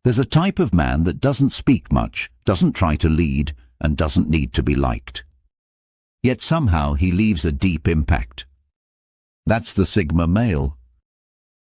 There's a type of man that doesn't speak much, doesn't try to lead, and doesn't need to be liked. Yet somehow he leaves a deep impact. That's the Sigma male.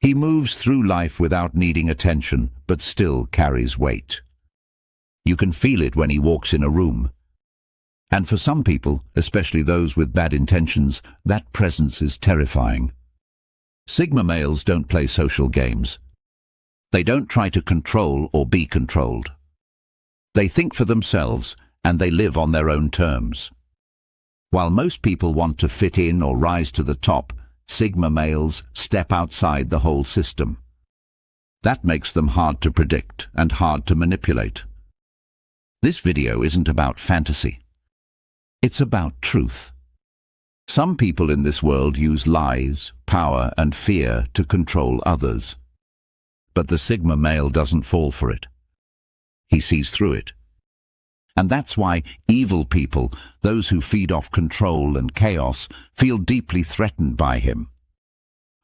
He moves through life without needing attention, but still carries weight. You can feel it when he walks in a room. And for some people, especially those with bad intentions, that presence is terrifying. Sigma males don't play social games. They don't try to control or be controlled. They think for themselves, and they live on their own terms. While most people want to fit in or rise to the top, Sigma males step outside the whole system. That makes them hard to predict and hard to manipulate. This video isn't about fantasy. It's about truth. Some people in this world use lies, power, and fear to control others. But the Sigma male doesn't fall for it. He sees through it. And that's why evil people, those who feed off control and chaos, feel deeply threatened by him.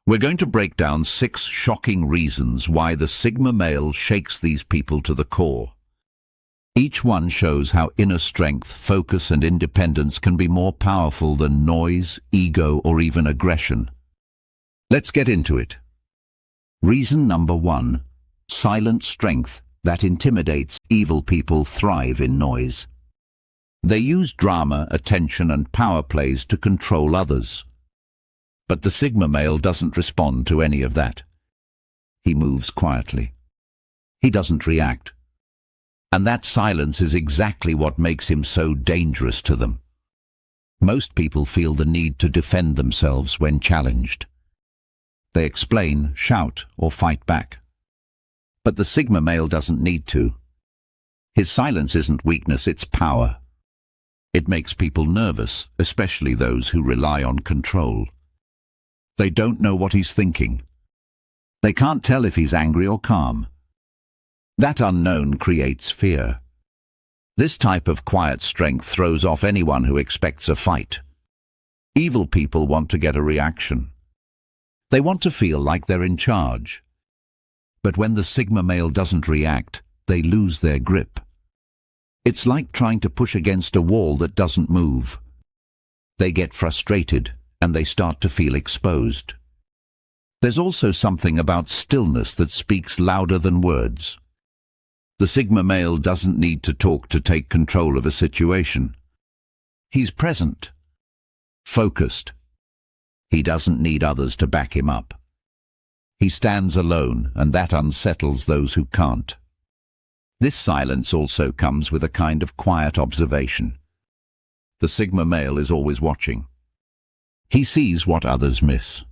We're going to break down 6 shocking reasons why the Sigma male shakes these people to the core. Each one shows how inner strength, focus, and independence can be more powerful than noise, ego, or even aggression. Let's get into it. Reason number 1. Silent strength that intimidates. Evil people thrive in noise. They use drama, attention, and power plays to control others. But the Sigma male doesn't respond to any of that. He moves quietly. He doesn't react. And that silence is exactly what makes him so dangerous to them. Most people feel the need to defend themselves when challenged. They explain, shout, or fight back. But the Sigma male doesn't need to. His silence isn't weakness, it's power. It makes people nervous, especially those who rely on control. They don't know what he's thinking. They can't tell if he's angry or calm. That unknown creates fear. This type of quiet strength throws off anyone who expects a fight. Evil people want to get a reaction. They want to feel like they're in charge. But when the Sigma male doesn't react, they lose their grip. It's like trying to push against a wall that doesn't move. They get frustrated, and they start to feel exposed. There's also something about stillness that speaks louder than words. The Sigma male doesn't need to talk to take control of a situation. He's present, focused. He doesn't need others to back him up. He stands alone, and that unsettles those who can't. This silence also comes with a kind of quiet observation. The Sigma male is always watching. He sees what others miss.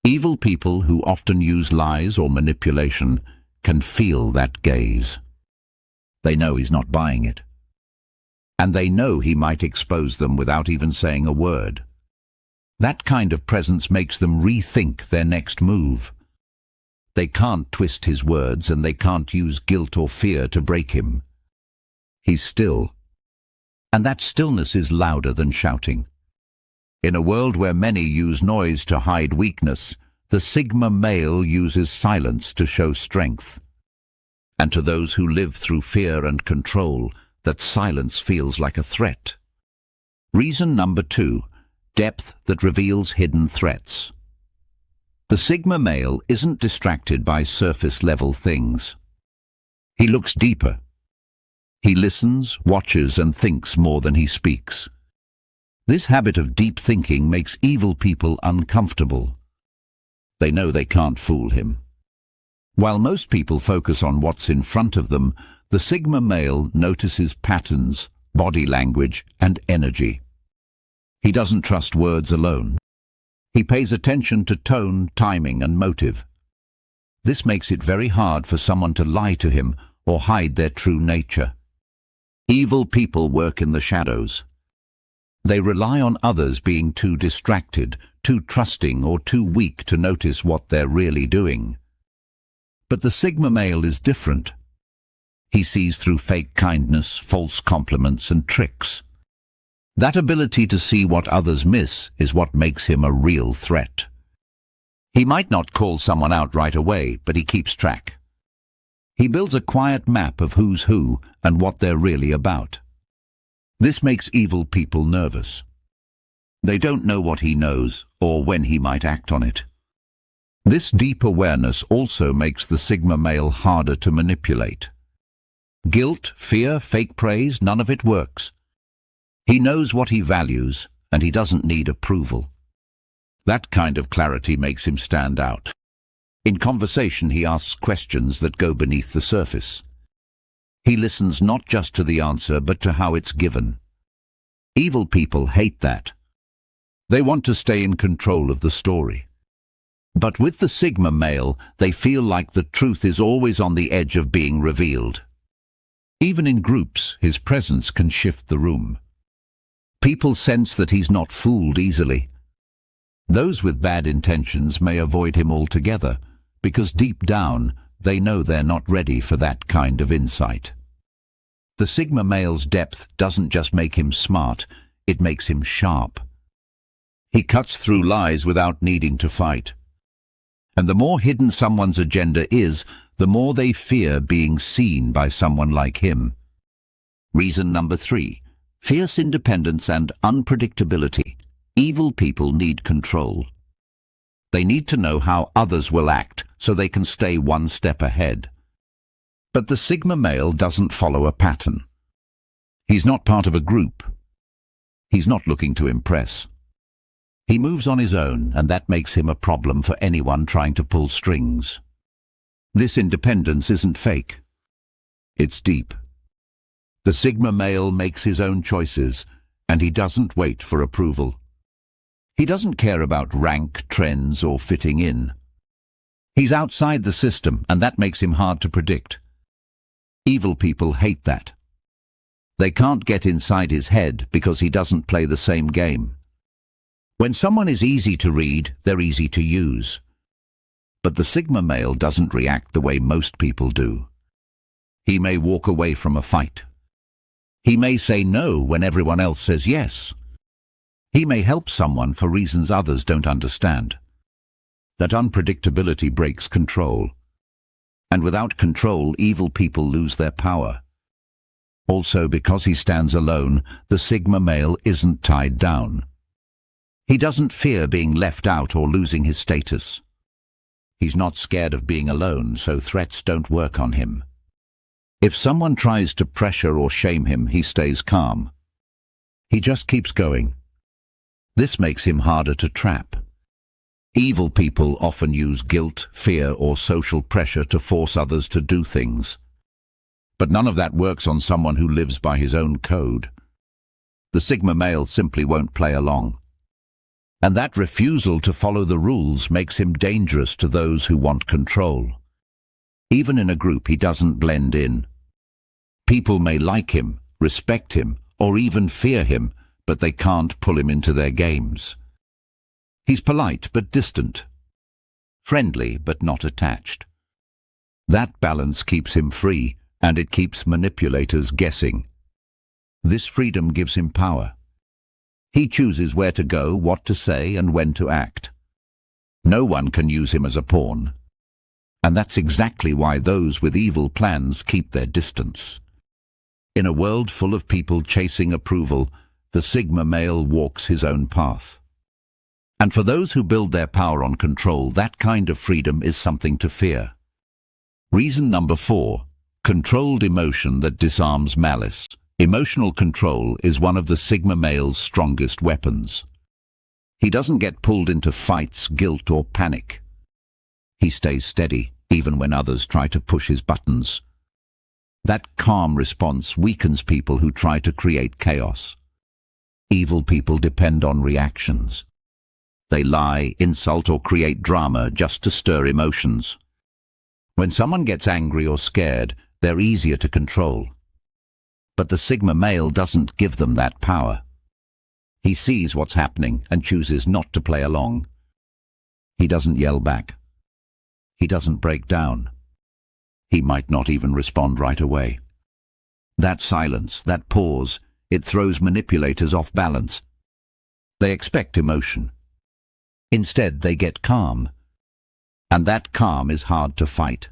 Evil people who often use lies or manipulation can feel that gaze. They know he's not buying it. And they know he might expose them without even saying a word. That kind of presence makes them rethink their next move. They can't twist his words, and they can't use guilt or fear to break him. He's still. And that stillness is louder than shouting. In a world where many use noise to hide weakness, the Sigma male uses silence to show strength. And to those who live through fear and control, that silence feels like a threat. Reason number 2. Depth that reveals hidden threats. The Sigma male isn't distracted by surface-level things. He looks deeper. He listens, watches, and thinks more than he speaks. This habit of deep thinking makes evil people uncomfortable. They know they can't fool him. While most people focus on what's in front of them, the Sigma male notices patterns, body language, and energy. He doesn't trust words alone. He pays attention to tone, timing, and motive. This makes it very hard for someone to lie to him or hide their true nature. Evil people work in the shadows. They rely on others being too distracted, too trusting, or too weak to notice what they're really doing. But the Sigma male is different. He sees through fake kindness, false compliments, and tricks. That ability to see what others miss is what makes him a real threat. He might not call someone out right away, but he keeps track. He builds a quiet map of who's who and what they're really about. This makes evil people nervous. They don't know what he knows or when he might act on it. This deep awareness also makes the Sigma male harder to manipulate. Guilt, fear, fake praise, none of it works. He knows what he values, and he doesn't need approval. That kind of clarity makes him stand out. In conversation, he asks questions that go beneath the surface. He listens not just to the answer, but to how it's given. Evil people hate that. They want to stay in control of the story. But with the Sigma male, they feel like the truth is always on the edge of being revealed. Even in groups, his presence can shift the room. People sense that he's not fooled easily. Those with bad intentions may avoid him altogether, because deep down, they know they're not ready for that kind of insight. The Sigma male's depth doesn't just make him smart, it makes him sharp. He cuts through lies without needing to fight. And the more hidden someone's agenda is, the more they fear being seen by someone like him. Reason number 3. Fierce independence and unpredictability. Evil people need control. They need to know how others will act so they can stay one step ahead. But the Sigma male doesn't follow a pattern. He's not part of a group. He's not looking to impress. He moves on his own, and that makes him a problem for anyone trying to pull strings. This independence isn't fake. It's deep. The Sigma male makes his own choices, and he doesn't wait for approval. He doesn't care about rank, trends, or fitting in. He's outside the system, and that makes him hard to predict. Evil people hate that. They can't get inside his head because he doesn't play the same game. When someone is easy to read, they're easy to use. But the Sigma male doesn't react the way most people do. He may walk away from a fight. He may say no when everyone else says yes. He may help someone for reasons others don't understand. That unpredictability breaks control. And without control, evil people lose their power. Also, because he stands alone, the Sigma male isn't tied down. He doesn't fear being left out or losing his status. He's not scared of being alone, so threats don't work on him. If someone tries to pressure or shame him, he stays calm. He just keeps going. This makes him harder to trap. Evil people often use guilt, fear, or social pressure to force others to do things. But none of that works on someone who lives by his own code. The Sigma male simply won't play along. And that refusal to follow the rules makes him dangerous to those who want control. Even in a group, he doesn't blend in. People may like him, respect him, or even fear him, but they can't pull him into their games. He's polite but distant, friendly but not attached. That balance keeps him free, and it keeps manipulators guessing. This freedom gives him power. He chooses where to go, what to say, and when to act. No one can use him as a pawn. And that's exactly why those with evil plans keep their distance. In a world full of people chasing approval, the Sigma male walks his own path. And for those who build their power on control, that kind of freedom is something to fear. Reason number 4. Controlled emotion that disarms malice. Emotional control is one of the Sigma male's strongest weapons. He doesn't get pulled into fights, guilt, or panic. He stays steady, even when others try to push his buttons. That calm response weakens people who try to create chaos. Evil people depend on reactions. They lie, insult, or create drama just to stir emotions. When someone gets angry or scared, they're easier to control. But the Sigma male doesn't give them that power. He sees what's happening and chooses not to play along. He doesn't yell back. He doesn't break down. He might not even respond right away. That silence, that pause, it throws manipulators off balance. They expect emotion. Instead, they get calm. And that calm is hard to fight.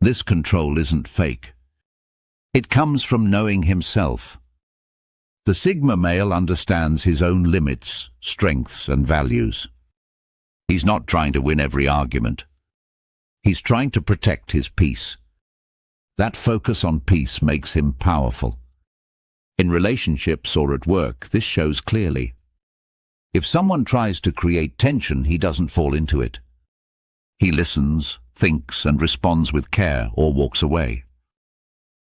This control isn't fake. It comes from knowing himself. The Sigma male understands his own limits, strengths, and values. He's not trying to win every argument. He's trying to protect his peace. That focus on peace makes him powerful. In relationships or at work, this shows clearly. If someone tries to create tension, he doesn't fall into it. He listens, thinks, and responds with care, or walks away.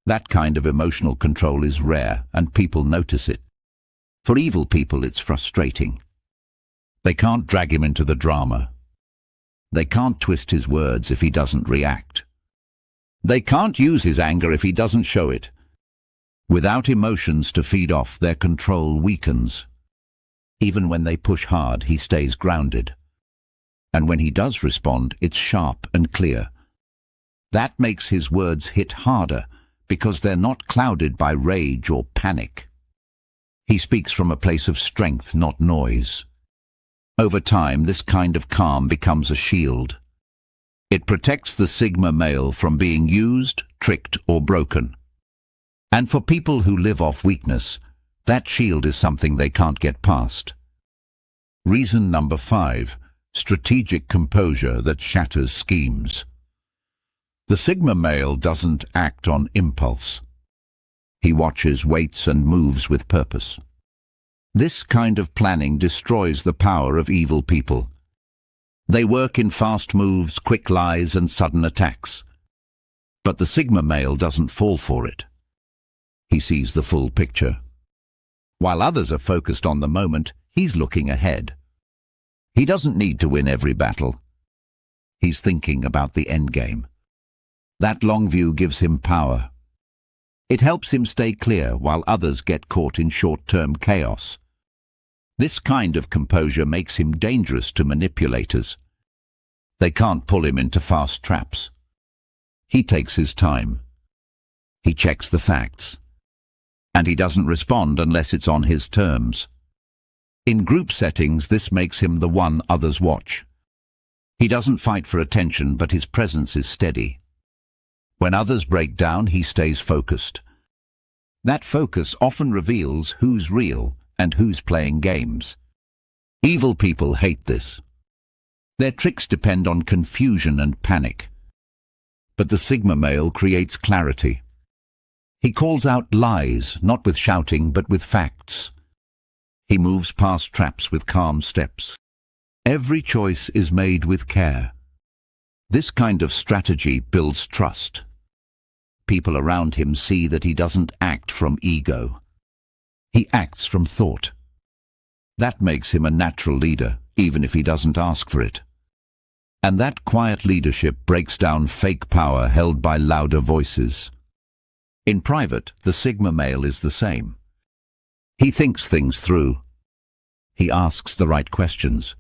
That kind of emotional control is rare, and people notice it. For evil people, it's frustrating. They can't drag him into the drama. They can't twist his words if he doesn't react. They can't use his anger if he doesn't show it. Without emotions to feed off, their control weakens. Even when they push hard, he stays grounded. And when he does respond, it's sharp and clear. That makes his words hit harder, because they're not clouded by rage or panic. He speaks from a place of strength, not noise. Over time, this kind of calm becomes a shield. It protects the Sigma male from being used, tricked, or broken. And for people who live off weakness, that shield is something they can't get past. Reason number 5, strategic composure that shatters schemes. The Sigma male doesn't act on impulse. He watches, waits, and moves with purpose. This kind of planning destroys the power of evil people. They work in fast moves, quick lies, and sudden attacks. But the Sigma male doesn't fall for it. He sees the full picture. While others are focused on the moment, he's looking ahead. He doesn't need to win every battle. He's thinking about the endgame. That long view gives him power. It helps him stay clear while others get caught in short-term chaos. This kind of composure makes him dangerous to manipulators. They can't pull him into fast traps. He takes his time. He checks the facts. And he doesn't respond unless it's on his terms. In group settings, this makes him the one others watch. He doesn't fight for attention, but his presence is steady. When others break down, he stays focused. That focus often reveals who's real and who's playing games. Evil people hate this. Their tricks depend on confusion and panic. But the Sigma male creates clarity. He calls out lies, not with shouting, but with facts. He moves past traps with calm steps. Every choice is made with care. This kind of strategy builds trust. People around him see that he doesn't act from ego. He acts from thought. That makes him a natural leader, even if he doesn't ask for it. And that quiet leadership breaks down fake power held by louder voices. In private, the Sigma male is the same. He thinks things through. He asks the right questions.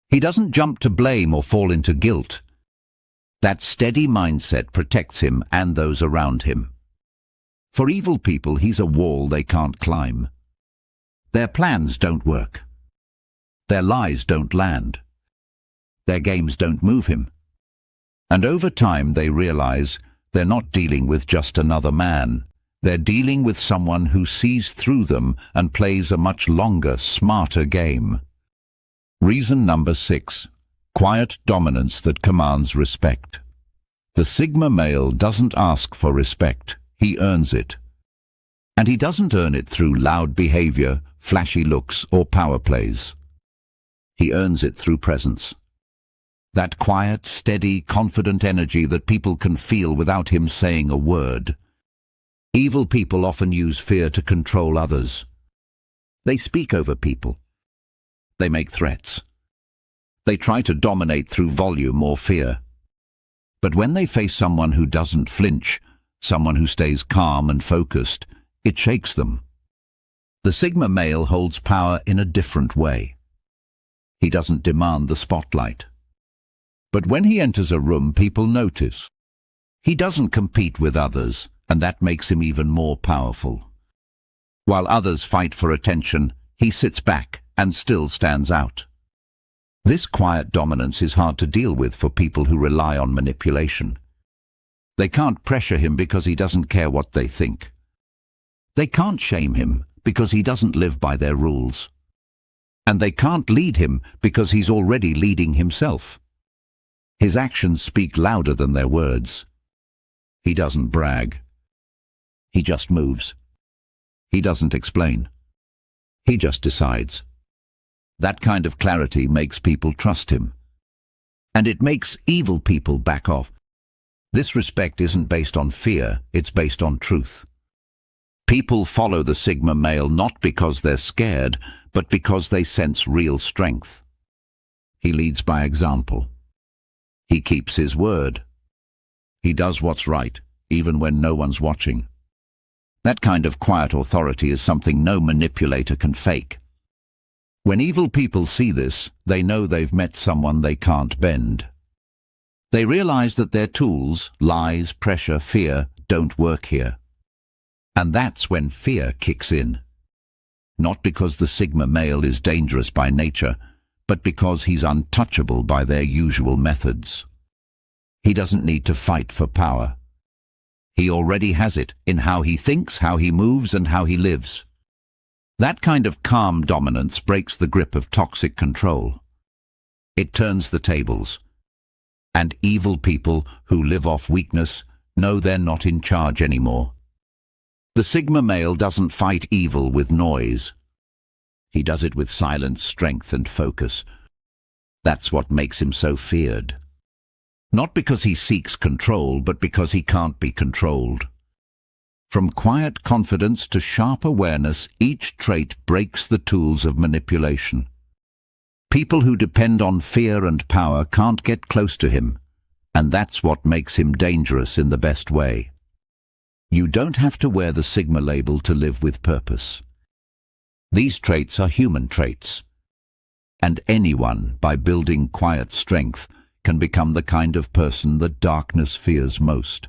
He doesn't jump to blame or fall into guilt. That steady mindset protects him and those around him. For evil people, he's a wall they can't climb. Their plans don't work. Their lies don't land. Their games don't move him. And over time they realize they're not dealing with just another man. They're dealing with someone who sees through them and plays a much longer, smarter game. Reason number 6. Quiet dominance that commands respect. The Sigma male doesn't ask for respect, he earns it. And he doesn't earn it through loud behavior, flashy looks, or power plays. He earns it through presence. That quiet, steady, confident energy that people can feel without him saying a word. Evil people often use fear to control others. They speak over people. They make threats. They try to dominate through volume or fear. But when they face someone who doesn't flinch, someone who stays calm and focused, it shakes them. The Sigma male holds power in a different way. He doesn't demand the spotlight. But when he enters a room, people notice. He doesn't compete with others, and that makes him even more powerful. While others fight for attention, he sits back and still stands out. This quiet dominance is hard to deal with for people who rely on manipulation. They can't pressure him because he doesn't care what they think. They can't shame him because he doesn't live by their rules. And they can't lead him because he's already leading himself. His actions speak louder than their words. He doesn't brag. He just moves. He doesn't explain. He just decides. That kind of clarity makes people trust him. And it makes evil people back off. This respect isn't based on fear, it's based on truth. People follow the Sigma male not because they're scared, but because they sense real strength. He leads by example. He keeps his word. He does what's right, even when no one's watching. That kind of quiet authority is something no manipulator can fake. When evil people see this, they know they've met someone they can't bend. They realize that their tools, lies, pressure, fear, don't work here. And that's when fear kicks in. Not because the Sigma male is dangerous by nature, but because he's untouchable by their usual methods. He doesn't need to fight for power. He already has it in how he thinks, how he moves, and how he lives. That kind of calm dominance breaks the grip of toxic control. It turns the tables. And evil people who live off weakness know they're not in charge anymore. The Sigma male doesn't fight evil with noise. He does it with silence, strength, and focus. That's what makes him so feared. Not because he seeks control, but because he can't be controlled. From quiet confidence to sharp awareness, each trait breaks the tools of manipulation. People who depend on fear and power can't get close to him, and that's what makes him dangerous in the best way. You don't have to wear the Sigma label to live with purpose. These traits are human traits, and anyone, by building quiet strength, can become the kind of person that darkness fears most.